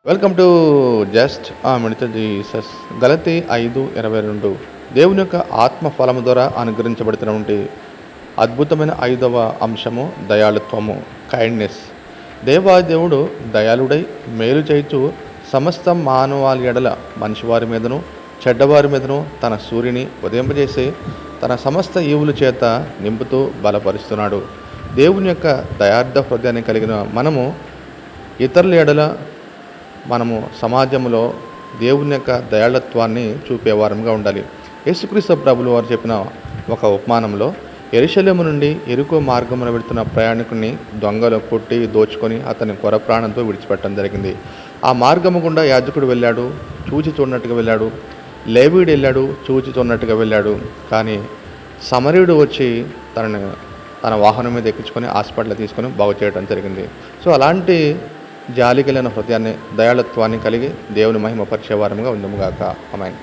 Welcome to just minute Jesus. గలతీ 5:22 దేవుని యొక్క ఆత్మ ఫలము ద్వారా అనుగ్రహించబడుతున్నటువంటి అద్భుతమైన 5వ అంశము దయాళుత్వము, కైండ్నెస్. దేవుడు దయాళుడై మేలు చేయుచు సమస్త మానవాళి ఎడల మనిషివారి మీదను చెడ్డవారి మీదను తన సూర్యుని ఉదయింపజేసి తన సమస్త ఈవుల చేత నింపుతూ బలపరుస్తున్నాడు. దేవుని యొక్క దయార్థ హృదయాన్ని కలిగిన మనము ఇతరుల ఎడల మనము సమాజంలో దేవుని యొక్క దయాళత్వాన్ని చూపేవారంగా ఉండాలి. యేసుక్రీస్తు ప్రభులు వారు చెప్పిన ఒక ఉపమానంలో యెరూషలేము నుండి యెరికో మార్గమున వెళుతున్న ప్రయాణికుని దొంగలు కొట్టి దోచుకొని అతని కొర ప్రాణంతో విడిచిపెట్టడం జరిగింది. ఆ మార్గము గుండా యాజకుడు వెళ్ళాడు, చూచి చూడనట్టుగా వెళ్ళాడు. లేవీయుడు వెళ్ళాడు, చూచి చూడనట్టుగా వెళ్ళాడు. కానీ సమరయుడు వచ్చి తన వాహనం మీద ఎక్కించుకొని హాస్పిటల్ తీసుకొని బాగు చేయడం జరిగింది. సో అలాంటి జాలి కలిగిన హృదయాన్ని, దయాళత్వాన్ని కలిగి దేవుని మహిమ పరిచే వారముగా ఉందముగాక. ఆమేన్.